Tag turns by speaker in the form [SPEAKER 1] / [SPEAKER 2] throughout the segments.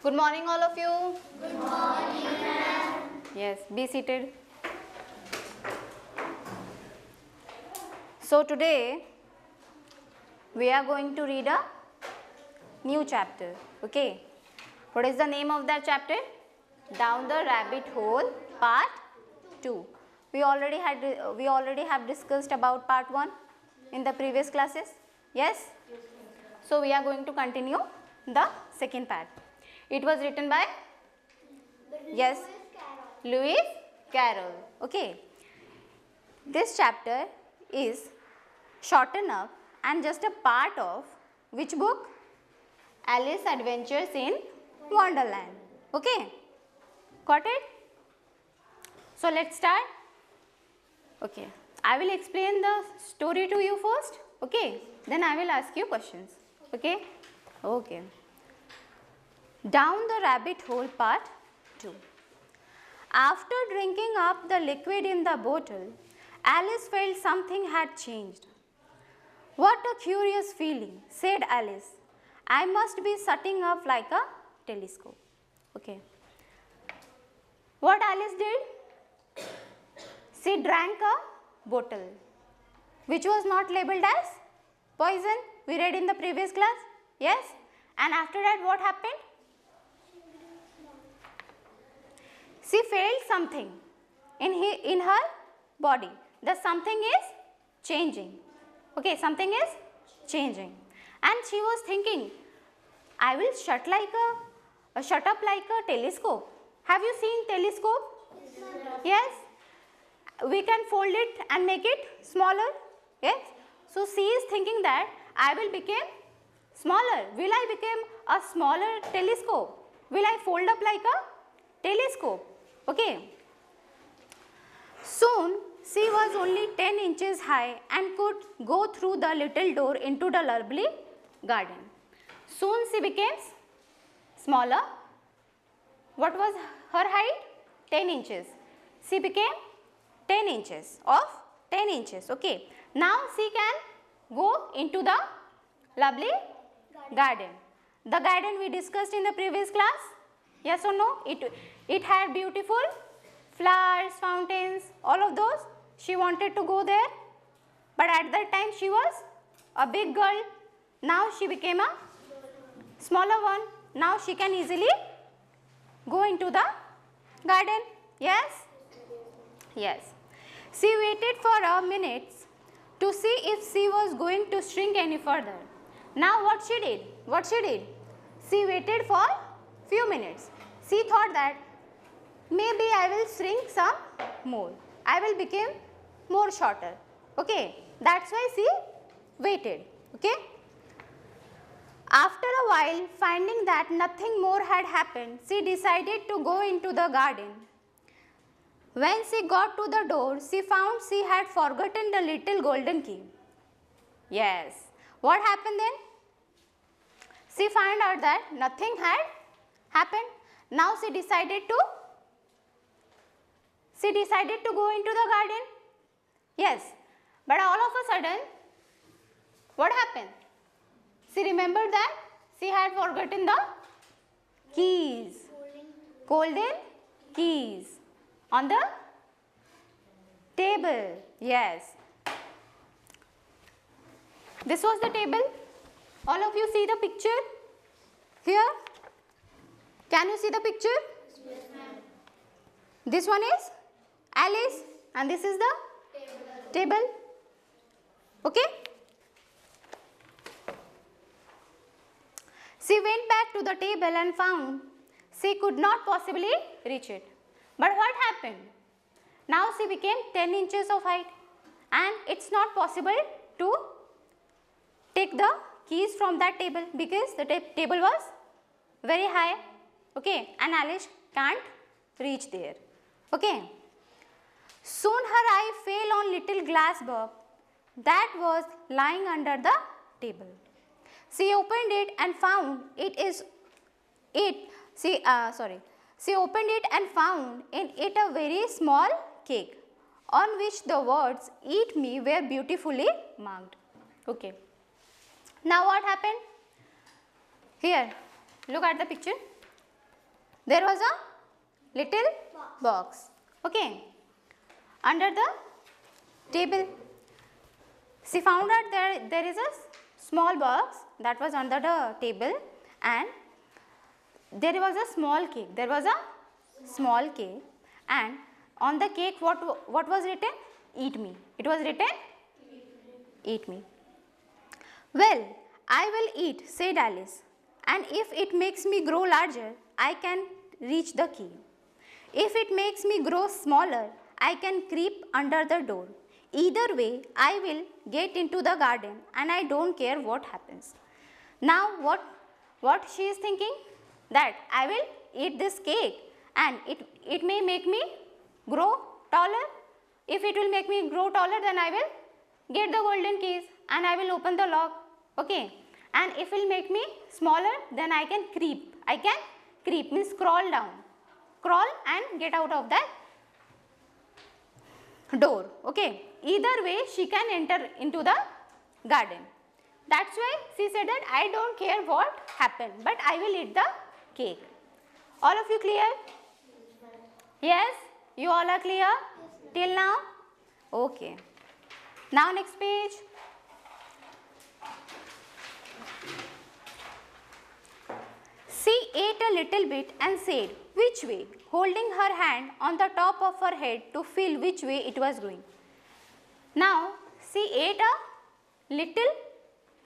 [SPEAKER 1] Good morning all of you. Good morning ma'am. Yes, be seated. So today we are going to read a new chapter. Okay. What is the name of that chapter? Down the Rabbit Hole Part 2. We already have discussed about Part 1 in the previous classes. Yes? So we are going to continue the second part. It was written by Lewis Carroll. Okay. This chapter is short enough and just a part of which book? Alice Adventures in Wonderland. Okay. Got it? So let's start. Okay. I will explain the story to you first. Okay. Then I will ask you questions. Okay. Okay. Down the Rabbit Hole Part 2. After drinking up the liquid in the bottle, Alice felt something had changed. What a curious feeling, said Alice. I must be setting up like a telescope. Okay. What Alice did? She drank a bottle which was not labeled as poison. We read in the previous class. Yes. And after that what happened? She felt something in her body. The something is changing. Okay, something is changing. And she was thinking, I will shut up like a telescope. Have you seen telescope? Yes. We can fold it and make it smaller. Yes. So she is thinking that I will become smaller. Will I become a smaller telescope? Will I fold up like a telescope? Okay. Soon she was only 10 inches high and could go through the little door into the lovely garden. Soon she became smaller. What was her height? 10 inches. She became 10 inches of 10 inches. Okay. Now she can go into the lovely garden. The garden we discussed in the previous class. Yes or no? It had beautiful flowers, fountains, all of those. She wanted to go there, but at that time she was a big girl. Now she became a smaller one. Now she can easily go into the garden. Yes? Yes. She waited for a minute to see if she was going to shrink any further. Now what she did? What she did? She waited for few minutes. She thought that maybe I will shrink some more. I will become more shorter. Okay. That's why she waited. Okay. After a while, finding that nothing more had happened, she decided to go into the garden. When she got to the door, she found she had forgotten the little golden key. Yes. What happened then? She found out that nothing had happened. Now she decided to go into the garden. Yes. But all of a sudden, what happened? She remembered that she had forgotten the keys. Golden keys on the table. Yes. This was the table. All of you see the picture here? Can you see the picture? Yes, ma'am. This one is Alice and this is the table. Okay? She went back to the table and found she could not possibly reach it. But what happened? Now she became 10 inches of height and it's not possible to take the keys from that table because the table was very high. Okay, and Alice can't reach there. Okay. Soon her eye fell on little glass box that was lying under the table. She opened it and found She opened it and found in it a very small cake on which the words "Eat me" were beautifully marked. Okay. Now what happened? Here, look at the picture. there was a little box. Okay, under the table. She found out there is a small box that was under the table, and there was a small cake. There was a small cake, and on the cake what was written? Eat me. It was written eat me. Well, I will eat, said Alice, and if it makes me grow larger, I can reach the key. If it makes me grow smaller, I can creep under the door. Either way, I will get into the garden and I don't care what happens. Now what she is thinking? That I will eat this cake and it may make me grow taller. If it will make me grow taller, then I will get the golden keys and I will open the lock. Okay. And if it will make me smaller, then I can creep. I can creep means crawl down. Crawl and get out of that door. Okay. Either way, she can enter into the garden. That's why she said that I don't care what happened, but I will eat the cake. All of you clear? Yes? You all are clear till now? Okay. Now next page. She ate a little bit and said, which way? Holding her hand on the top of her head to feel which way it was going. Now, she ate a little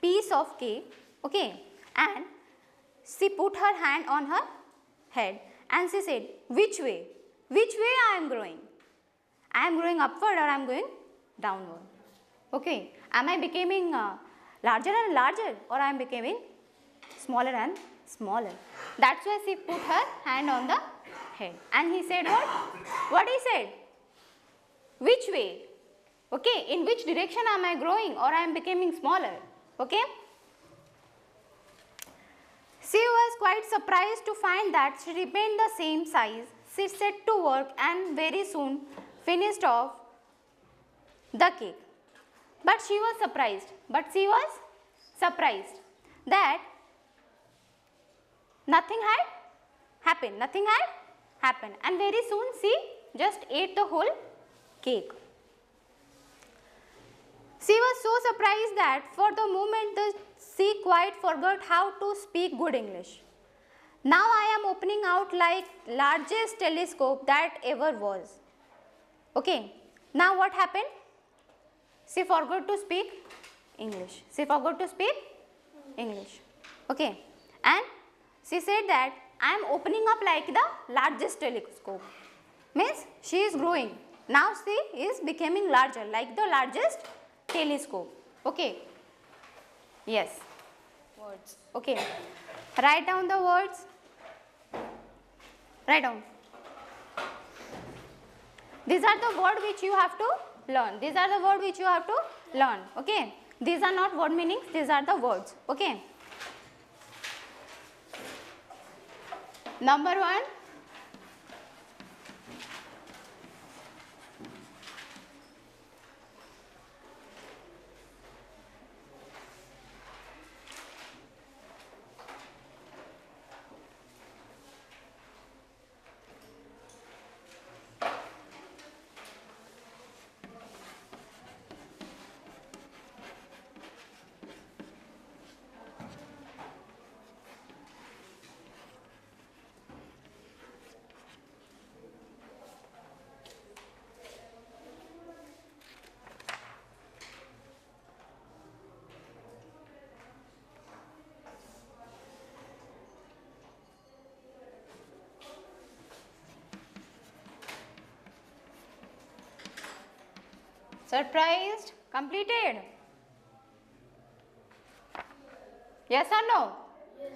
[SPEAKER 1] piece of cake, okay, and she put her hand on her head and she said, which way? Which way I am growing? I am growing upward or I am going downward? Okay, am I becoming larger and larger or I am becoming smaller and smaller? That's why she put her hand on the head. And he said what? What he said? Which way? Okay, in which direction am I growing or I am becoming smaller? Okay. She was quite surprised to find that she remained the same size. She set to work and very soon finished off the cake. But she was surprised. That nothing had happened. And very soon she just ate the whole cake. She was so surprised that for the moment she quite forgot how to speak good English. Now I am opening out like largest telescope that ever was. Okay. Now what happened? She forgot to speak English. Okay. And she said that I am opening up like the largest telescope. Means she is growing. Now she is becoming larger like the largest telescope. Okay. Yes. Words. Okay. Write down the words. Write down. These are the words which you have to learn. Okay. These are not word meanings. These are the words. Okay. Number 1. Surprised? Completed? Yes or no? Yes.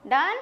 [SPEAKER 1] Done?